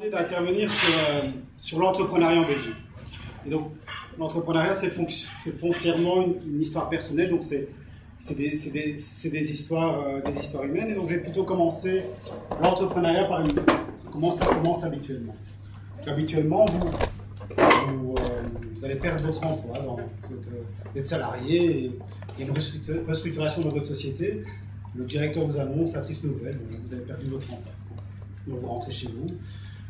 D'intervenir sur l'entrepreneuriat en Belgique. Et donc, l'entrepreneuriat, c'est foncièrement une histoire personnelle, donc c'est des histoires humaines. Et donc, j'ai plutôt commencé l'entrepreneuriat par comment ça commence habituellement. Donc, habituellement, vous allez perdre votre emploi, vous êtes salarié, et il y a une restructuration de votre société. Le directeur vous annonce la triste nouvelle, vous avez perdu votre emploi. Donc, vous rentrez chez vous.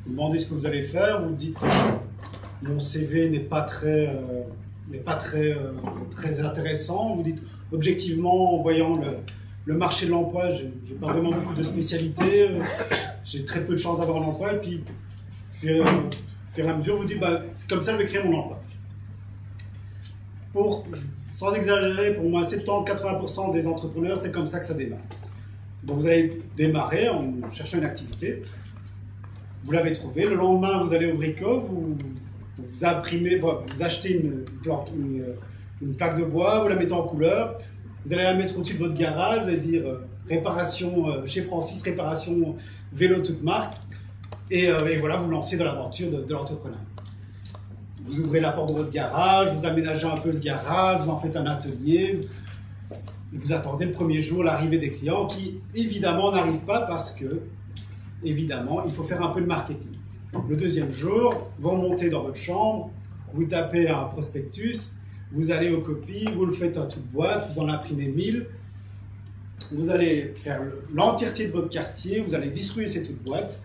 Vous demandez ce que vous allez faire, vous dites mon CV n'est pas très intéressant, vous dites objectivement en voyant le marché de l'emploi, j'ai pas vraiment beaucoup de spécialités, j'ai très peu de chances d'avoir un emploi, et puis au fur et à mesure vous dites c'est comme ça que je vais créer mon emploi. Sans exagérer, pour moi 70-80% des entrepreneurs, c'est comme ça que ça démarre. Donc vous allez démarrer en cherchant une activité. Vous l'avez trouvé, le lendemain vous allez au brico, vous achetez une plaque de bois, vous la mettez en couleur, vous allez la mettre au-dessus de votre garage, vous allez dire réparation chez Francis, réparation vélo toute marque, et voilà, vous lancez dans l'aventure de l'entrepreneur. Vous ouvrez la porte de votre garage, vous aménagez un peu ce garage, vous en faites un atelier, vous attendez le premier jour l'arrivée des clients qui évidemment n'arrivent pas parce que évidemment, il faut faire un peu de marketing. Le deuxième jour, vous remontez dans votre chambre, vous tapez un prospectus, vous allez aux copies, vous le faites à toute boîte, vous en imprimez 1000, vous allez faire l'entièreté de votre quartier, vous allez distribuer ces toutes boîtes,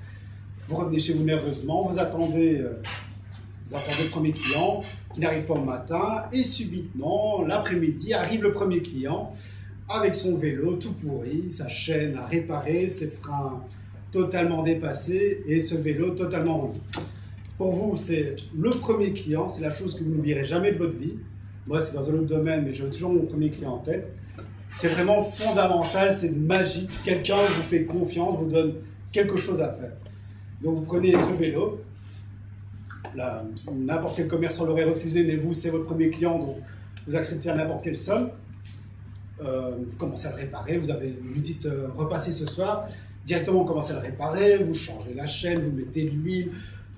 vous revenez chez vous nerveusement, vous attendez le premier client qui n'arrive pas au matin, et subitement, l'après-midi, arrive le premier client avec son vélo tout pourri, sa chaîne à réparer, ses freins totalement dépassé et ce vélo totalement rouillé. Pour vous, c'est le premier client, c'est la chose que vous n'oublierez jamais de votre vie. Moi, c'est dans un autre domaine, mais j'ai toujours mon premier client en tête. C'est vraiment fondamental, c'est magique. Quelqu'un vous fait confiance, vous donne quelque chose à faire. Donc, vous prenez ce vélo. Là, n'importe quel commerçant l'aurait refusé, mais vous, c'est votre premier client, donc vous acceptez à n'importe quelle somme. Vous commencez à le réparer, vous lui dites repassez ce soir. Directement, vous commencez à le réparer, vous changez la chaîne, vous mettez de l'huile,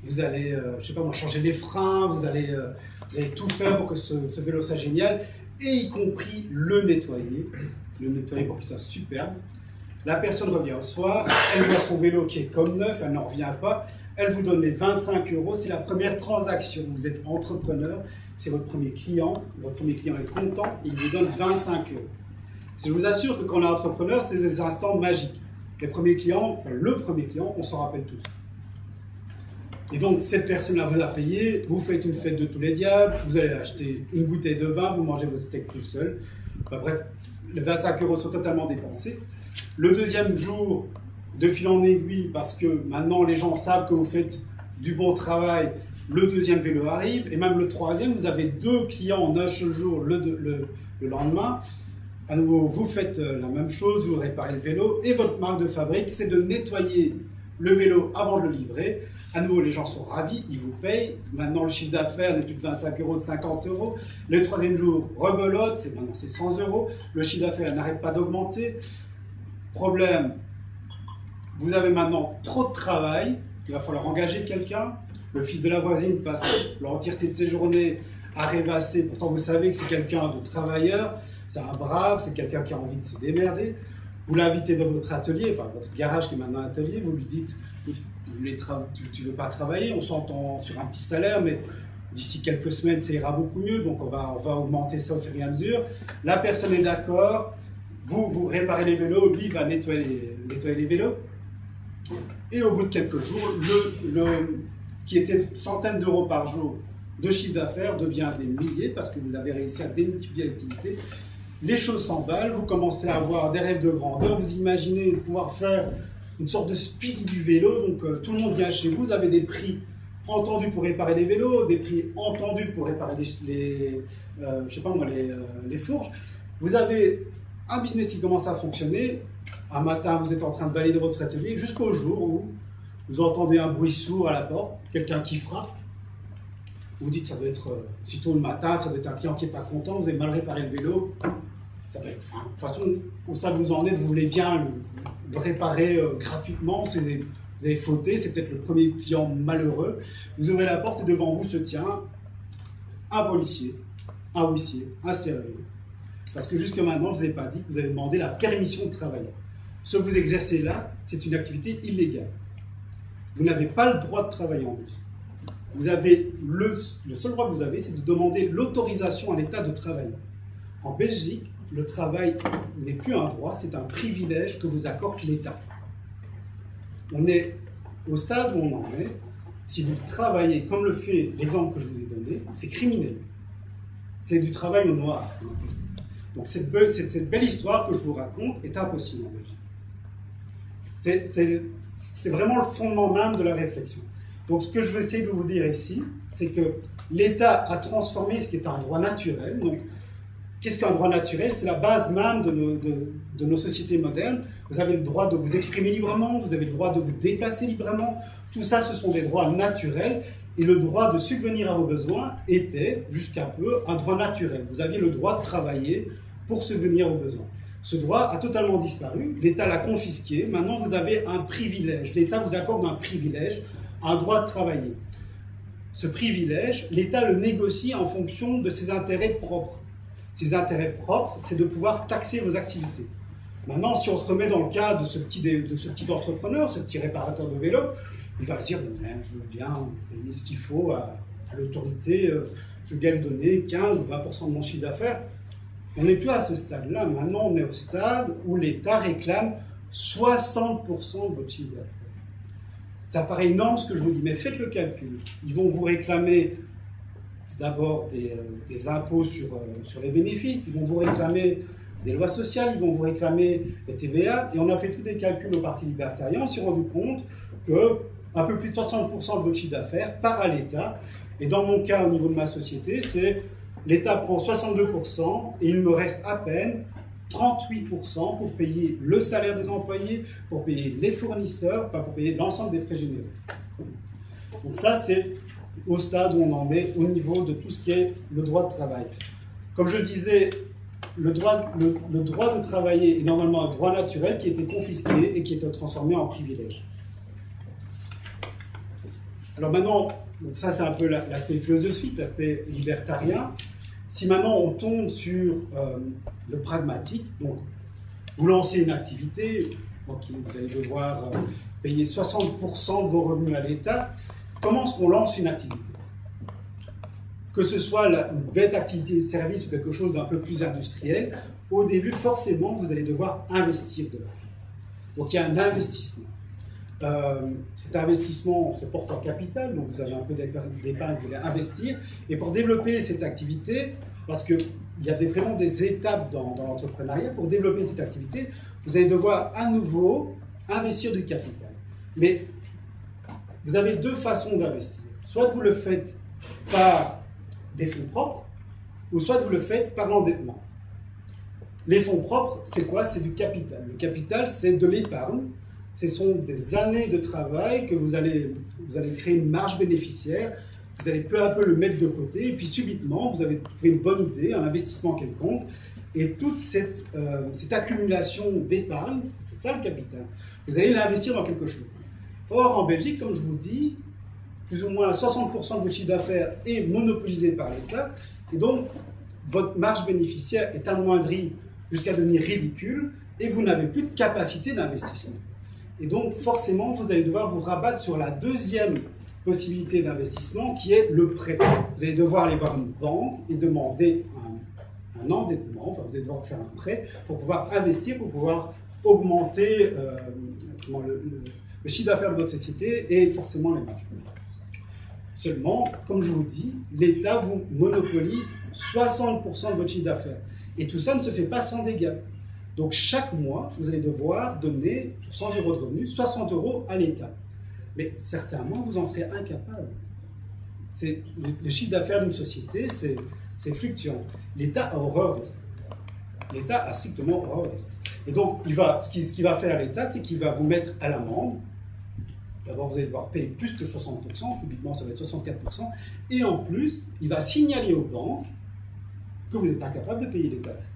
vous allez, changer les freins, vous allez tout faire pour que ce vélo soit génial, et y compris le nettoyer pour qu'il soit superbe. La personne revient au soir, elle voit son vélo qui est comme neuf, elle n'en revient pas, elle vous donne les 25 €, c'est la première transaction. Vous êtes entrepreneur, c'est votre premier client est content, il vous donne 25 €. Je vous assure que quand on est entrepreneur, c'est des instants magiques. Le premier client, on s'en rappelle tous. Et donc, cette personne-là vous a payé, vous faites une fête de tous les diables, vous allez acheter une bouteille de vin, vous mangez vos steaks tout seul. Bref, les 25 € sont totalement dépensés. Le deuxième jour, de fil en aiguille, parce que maintenant les gens savent que vous faites du bon travail, le deuxième vélo arrive, et même le troisième, vous avez 2 clients en un seul jour le lendemain. À nouveau, vous faites la même chose, vous réparez le vélo, et votre marque de fabrique, c'est de nettoyer le vélo avant de le livrer. À nouveau, les gens sont ravis, ils vous payent. Maintenant, le chiffre d'affaires n'est plus de 25 €, de 50 €. Le troisième jour, rebelote, maintenant c'est 100 €. Le chiffre d'affaires n'arrête pas d'augmenter. Problème, vous avez maintenant trop de travail, il va falloir engager quelqu'un. Le fils de la voisine passe l'entièreté de ses journées à rêvasser, pourtant vous savez que c'est quelqu'un de travailleur. C'est un brave, c'est quelqu'un qui a envie de se démerder. Vous l'invitez dans votre atelier, enfin votre garage qui est maintenant un atelier, vous lui dites tu ne veux pas travailler, on s'entend sur un petit salaire, mais d'ici quelques semaines ça ira beaucoup mieux, donc on va augmenter ça au fur et à mesure. La personne est d'accord, vous réparez les vélos, lui va nettoyer les vélos, et au bout de quelques jours, ce qui était centaines d'euros par jour de chiffre d'affaires devient des milliers parce que vous avez réussi à démultiplier l'activité. Les choses s'emballent, vous commencez à avoir des rêves de grandeur, vous imaginez pouvoir faire une sorte de speed du vélo, donc tout le monde vient chez vous, vous avez des prix entendus pour réparer les vélos, des prix entendus pour réparer les fourches. Vous avez un business qui commence à fonctionner, un matin vous êtes en train de balayer votre atelier, jusqu'au jour où vous entendez un bruit sourd à la porte, quelqu'un qui frappe. Vous dites, ça doit être, sitôt le matin, ça doit être un client qui n'est pas content, vous avez mal réparé le vélo. De toute façon, au stade où vous en êtes, vous voulez bien le réparer gratuitement. C'est Vous avez fauté, c'est peut-être le premier client malheureux. Vous ouvrez la porte et devant vous se tient un policier, un huissier, un serrurier. Parce que jusque maintenant, je ne vous ai pas dit que vous avez demandé la permission de travailler. Ce que vous exercez là, c'est une activité illégale. Vous n'avez pas le droit de travailler en Belgique. Vous avez le seul droit que vous avez, c'est de demander l'autorisation à l'État de travailler. En Belgique, le travail n'est plus un droit, c'est un privilège que vous accorde l'État. On est au stade où on en est. Si vous travaillez comme le fait l'exemple que je vous ai donné, c'est criminel. C'est du travail au noir. Donc cette belle histoire que je vous raconte est impossible en Belgique. C'est vraiment le fondement même de la réflexion. Donc ce que je vais essayer de vous dire ici, c'est que l'État a transformé ce qui est un droit naturel. Donc, qu'est-ce qu'un droit naturel? C'est la base même de nos sociétés modernes. Vous avez le droit de vous exprimer librement, vous avez le droit de vous déplacer librement. Tout ça, ce sont des droits naturels. Et le droit de subvenir à vos besoins était, jusqu'à peu, un droit naturel. Vous aviez le droit de travailler pour subvenir aux besoins. Ce droit a totalement disparu. L'État l'a confisqué. Maintenant, vous avez un privilège. L'État vous accorde un privilège, un droit de travailler. Ce privilège, l'État le négocie en fonction de ses intérêts propres. Ses intérêts propres, c'est de pouvoir taxer vos activités. Maintenant, si on se remet dans le cas de ce petit entrepreneur, ce petit réparateur de vélo, il va se dire, je veux bien payer ce qu'il faut à l'autorité, je veux bien lui donner 15 ou 20% de mon chiffre d'affaires. On n'est plus à ce stade-là. Maintenant, on est au stade où l'État réclame 60% de votre chiffre d'affaires. Ça paraît énorme ce que je vous dis, mais faites le calcul. Ils vont vous réclamer d'abord des impôts sur les bénéfices, ils vont vous réclamer des lois sociales, ils vont vous réclamer les TVA, et on a fait tous des calculs au Parti libertarien, on s'est rendu compte que un peu plus de 60% de votre chiffre d'affaires part à l'État, et dans mon cas, au niveau de ma société, c'est l'État prend 62%, et il me reste à peine 38% pour payer le salaire des employés, pour payer les fournisseurs, enfin pour payer l'ensemble des frais généraux. Donc ça, c'est au stade où on en est au niveau de tout ce qui est le droit de travail. Comme je disais, le droit de travailler est normalement un droit naturel qui a été confisqué et qui a été transformé en privilège. Alors maintenant, donc ça c'est un peu l'aspect philosophique, l'aspect libertarien. Si maintenant on tombe sur le pragmatique, donc vous lancez une activité, donc vous allez devoir payer 60% de vos revenus à l'État. Comment est-ce qu'on lance une activité? Que ce soit une bête activité de service ou quelque chose d'un peu plus industriel, au début, forcément, vous allez devoir investir de l'argent. Donc il y a un investissement. Cet investissement se porte en capital, donc vous avez un peu d'épargne, vous allez investir. Et pour développer cette activité, parce qu'il y a vraiment des étapes dans l'entrepreneuriat, pour développer cette activité, vous allez devoir à nouveau investir du capital. Mais vous avez deux façons d'investir. Soit vous le faites par des fonds propres, ou soit vous le faites par l'endettement. Les fonds propres, c'est quoi? C'est du capital. Le capital, c'est de l'épargne. Ce sont des années de travail que vous allez créer une marge bénéficiaire, vous allez peu à peu le mettre de côté, et puis subitement, vous avez trouvé une bonne idée, un investissement quelconque, et toute cette accumulation d'épargne, c'est ça le capital. Vous allez l'investir dans quelque chose. Or, en Belgique, comme je vous dis, plus ou moins 60% de votre chiffre d'affaires est monopolisé par l'État, et donc votre marge bénéficiaire est amoindrie jusqu'à devenir ridicule, et vous n'avez plus de capacité d'investissement. Et donc, forcément, vous allez devoir vous rabattre sur la deuxième possibilité d'investissement, qui est le prêt. Vous allez devoir aller voir une banque et demander un endettement, enfin, vous allez devoir faire un prêt pour pouvoir investir, pour pouvoir augmenter le chiffre d'affaires de votre société et forcément les marges. Seulement, comme je vous dis, l'État vous monopolise 60% de votre chiffre d'affaires. Et tout ça ne se fait pas sans dégâts. Donc chaque mois, vous allez devoir donner, sur 100 € de revenus, 60 € à l'État. Mais certains mois, vous en serez incapable. Le chiffre d'affaires d'une société, c'est fluctuant. L'État a horreur de ça. L'État a strictement horreur de ça. Et donc, ce qu'il va faire l'État, c'est qu'il va vous mettre à l'amende. D'abord, vous allez devoir payer plus que 60%, subitement ça va être 64%, et en plus, il va signaler aux banques que vous êtes incapable de payer les taxes.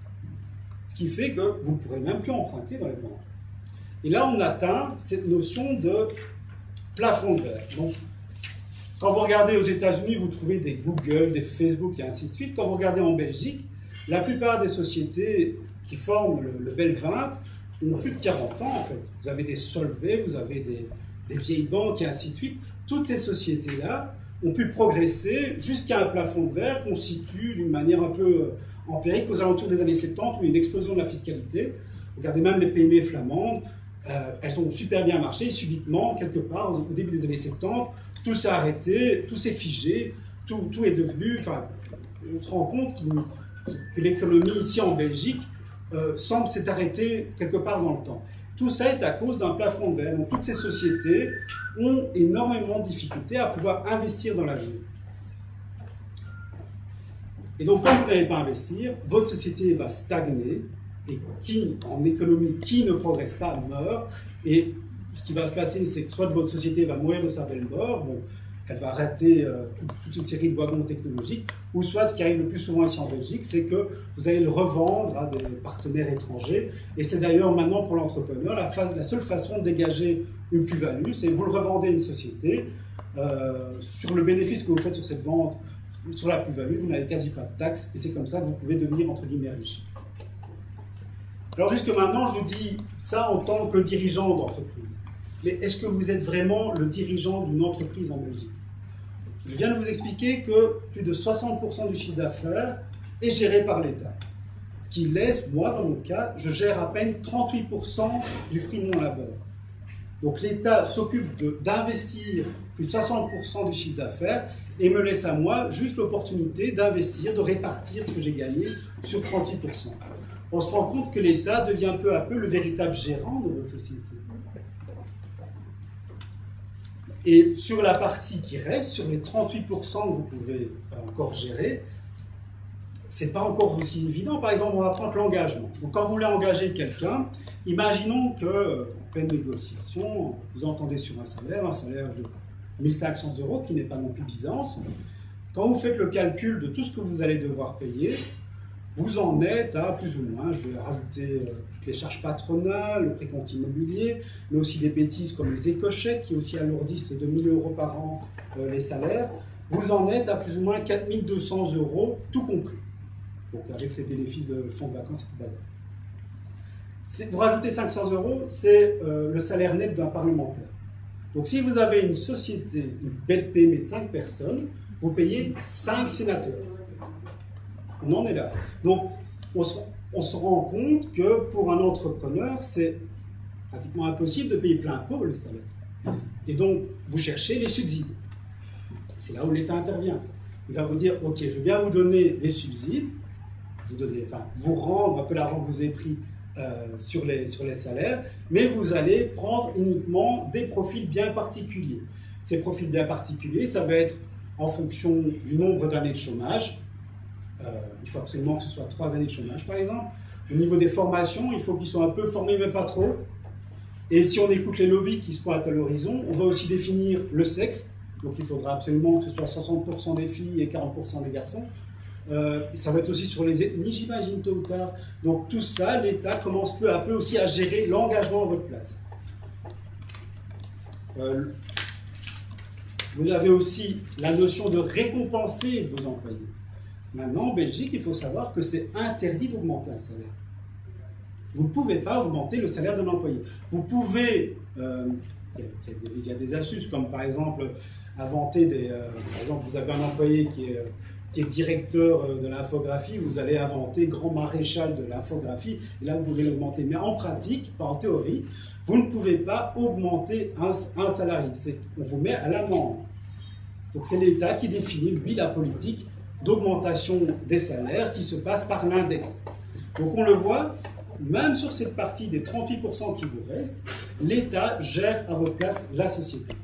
Ce qui fait que vous ne pourrez même plus emprunter dans les banques. Et là, on atteint cette notion de plafond de verre. Donc, quand vous regardez aux États-Unis, vous trouvez des Google, des Facebook et ainsi de suite. Quand vous regardez en Belgique, la plupart des sociétés qui forment le Bel 20 ont plus de 40 ans en fait. Vous avez des Solvay, vous avez des vieilles banques et ainsi de suite. Toutes ces sociétés-là ont pu progresser jusqu'à un plafond de verre qu'on situe d'une manière un peu empirique aux alentours des années 70 où il y a une explosion de la fiscalité. Regardez même les PME flamandes, elles ont super bien marché et subitement, quelque part, au début des années 70, tout s'est arrêté, tout s'est figé, tout est devenu... Enfin, on se rend compte que l'économie ici en Belgique semble s'être arrêtée quelque part dans le temps. Tout ça est à cause d'un plafond de verre. Donc toutes ces sociétés ont énormément de difficultés à pouvoir investir dans l'avenir. Et donc quand vous n'allez pas investir, votre société va stagner et en économie, qui ne progresse pas meurt. Et ce qui va se passer, c'est que soit votre société va mourir de sa belle mort, bon, elle va rater toute une série de wagons technologiques, ou soit ce qui arrive le plus souvent ici en Belgique, c'est que vous allez le revendre à des partenaires étrangers. Et c'est d'ailleurs maintenant pour l'entrepreneur la seule façon de dégager une plus-value, c'est vous le revendez à une société. Sur le bénéfice que vous faites sur cette vente, sur la plus-value, vous n'avez quasi pas de taxes, et c'est comme ça que vous pouvez devenir entre guillemets riche. Alors jusque maintenant, je vous dis ça en tant que dirigeant d'entreprise. Mais est-ce que vous êtes vraiment le dirigeant d'une entreprise en Belgique? Je viens de vous expliquer que plus de 60% du chiffre d'affaires est géré par l'État. Ce qui laisse, moi dans mon cas, je gère à peine 38% du fruit de mon labeur. Donc l'État s'occupe d'investir plus de 60% du chiffre d'affaires et me laisse à moi juste l'opportunité d'investir, de répartir ce que j'ai gagné sur 38%. On se rend compte que l'État devient peu à peu le véritable gérant de votre société. Et sur la partie qui reste, sur les 38% que vous pouvez encore gérer, ce n'est pas encore aussi évident. Par exemple, on va prendre l'engagement. Donc, quand vous voulez engager quelqu'un, imaginons qu'en pleine négociation, vous entendez sur un salaire de 1 500 € qui n'est pas non plus Byzance. Quand vous faites le calcul de tout ce que vous allez devoir payer, vous en êtes à plus ou moins, je vais rajouter toutes les charges patronales, le précompte immobilier, mais aussi des bêtises comme les écochèques qui aussi alourdissent de 1 000 € par an les salaires. Vous en êtes à plus ou moins 4 200 € tout compris. Donc avec les bénéfices de fonds de vacances et tout bazar. Vous rajoutez 500 €, c'est le salaire net d'un parlementaire. Donc si vous avez une société, une belle mais 5 personnes, vous payez 5 sénateurs. On en est là. Donc, on se rend compte que pour un entrepreneur, c'est pratiquement impossible de payer plein pot le salaire. Et donc, vous cherchez les subsides. C'est là où l'État intervient. Il va vous dire, ok, je veux bien vous donner des subsides, vous rendre un peu l'argent que vous avez pris sur les salaires, mais vous allez prendre uniquement des profils bien particuliers. Ces profils bien particuliers, ça va être en fonction du nombre d'années de chômage. Il faut absolument que ce soit 3 années de chômage, par exemple. Au niveau des formations, il faut qu'ils soient un peu formés, mais pas trop. Et si on écoute les lobbies qui se pointent à l'horizon, on va aussi définir le sexe. Donc il faudra absolument que ce soit 60% des filles et 40% des garçons. Ça va être aussi sur les ethnies, j'imagine, tôt ou tard. Donc tout ça, l'État commence peu à peu aussi à gérer l'engagement à votre place. Vous avez aussi la notion de récompenser vos employés. Maintenant, en Belgique, il faut savoir que c'est interdit d'augmenter un salaire. Vous ne pouvez pas augmenter le salaire d'un employé. Vous pouvez, il y a des astuces, comme par exemple, inventer par exemple, vous avez un employé qui est directeur de l'infographie, vous allez inventer grand maréchal de l'infographie, et là vous pouvez l'augmenter. Mais en pratique, pas en théorie, vous ne pouvez pas augmenter un salarié. On vous met à l'amende. Donc c'est l'État qui définit, lui, la politique d'augmentation des salaires qui se passe par l'index. Donc on le voit, même sur cette partie des 38% qui vous restent, l'État gère à votre place la société.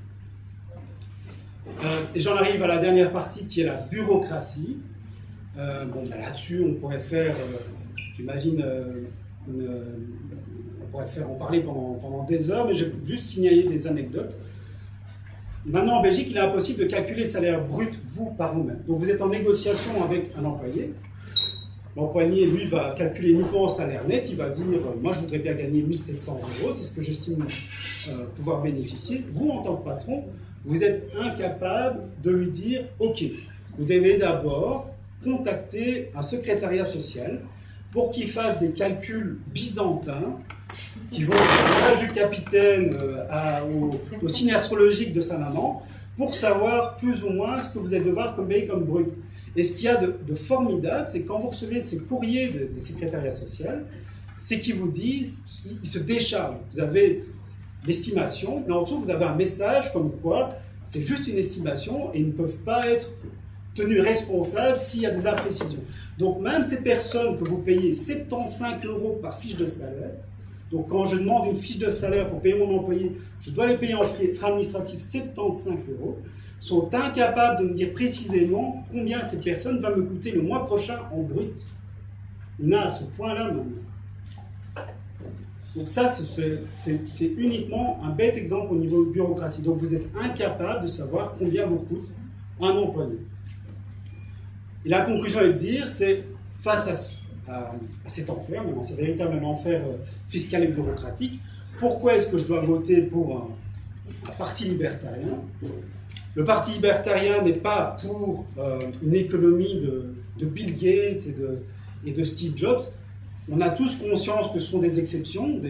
Et j'en arrive à la dernière partie qui est la bureaucratie. Là-dessus, on pourrait faire, j'imagine, on pourrait en parler pendant des heures, mais je vais juste signaler des anecdotes. Maintenant, en Belgique, il est impossible de calculer le salaire brut, vous, par vous-même. Donc, vous êtes en négociation avec un employé. L'employé, lui, va calculer uniquement en salaire net. Il va dire, moi, je voudrais bien gagner 1 700 €, c'est ce que j'estime pouvoir bénéficier. Vous, en tant que patron, vous êtes incapable de lui dire, OK, vous devez d'abord contacter un secrétariat social pour qu'il fasse des calculs byzantins qui vont de l'âge du capitaine au signe astrologique de sa maman pour savoir plus ou moins ce que vous allez devoir payer comme brut. Et ce qu'il y a de formidable, c'est que quand vous recevez ces courriers des secrétariats sociaux, c'est qu'ils vous disent, ils se déchargent. Vous avez l'estimation, mais en dessous, vous avez un message comme quoi c'est juste une estimation et ils ne peuvent pas être tenus responsables s'il y a des imprécisions. Donc même ces personnes que vous payez 75 € par fiche de salaire, donc quand je demande une fiche de salaire pour payer mon employé, je dois les payer en frais administratifs 75 €, sont incapables de me dire précisément combien cette personne va me coûter le mois prochain en brut. On a à ce point-là maintenant. Donc ça, c'est uniquement un bête exemple au niveau de bureaucratie. Donc vous êtes incapable de savoir combien vous coûte un employé. Et la conclusion est de dire, c'est face à cet enfer, maintenant c'est véritablement un enfer fiscal et bureaucratique, pourquoi est-ce que je dois voter pour un parti libertarien? Le parti libertarien n'est pas pour une économie de Bill Gates et de Steve Jobs. On a tous conscience que ce sont des exceptions,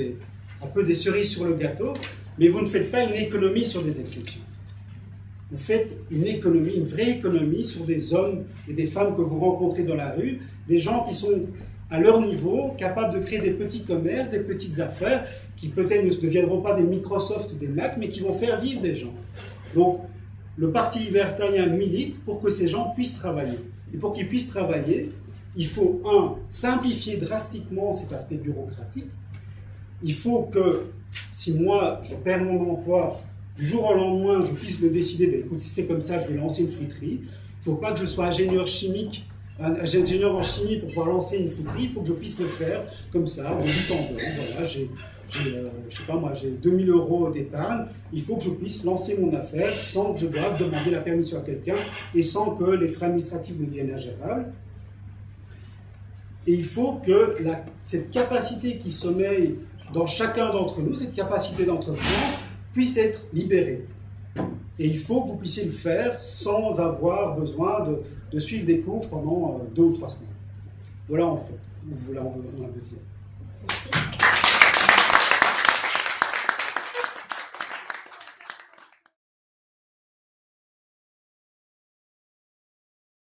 un peu des cerises sur le gâteau, mais vous ne faites pas une économie sur des exceptions. Vous faites une économie, une vraie économie sur des hommes et des femmes que vous rencontrez dans la rue, des gens qui sont à leur niveau, capables de créer des petits commerces, des petites affaires, qui peut-être ne deviendront pas des Microsoft ou des Mac, mais qui vont faire vivre des gens. Donc, le Parti libertarien milite pour que ces gens puissent travailler. Et pour qu'ils puissent travailler, il faut, simplifier drastiquement cet aspect bureaucratique. Il faut que, si moi, je perds mon emploi, du jour au lendemain, je puisse me décider, écoute, si c'est comme ça, je vais lancer une friterie. Il ne faut pas que je sois ingénieur en chimie pour pouvoir lancer une friterie. Il faut que je puisse le faire comme ça, de but en blanc. Voilà, je sais pas moi, j'ai 2 000 € d'épargne. Il faut que je puisse lancer mon affaire sans que je doive demander la permission à quelqu'un et sans que les frais administratifs deviennent ingérables. Et il faut que cette capacité qui sommeille dans chacun d'entre nous, cette capacité d'entreprendre, puisse être libérée. Et il faut que vous puissiez le faire sans avoir besoin de suivre des cours pendant 2 ou 3 semaines. Voilà en fait, on a besoin. Merci.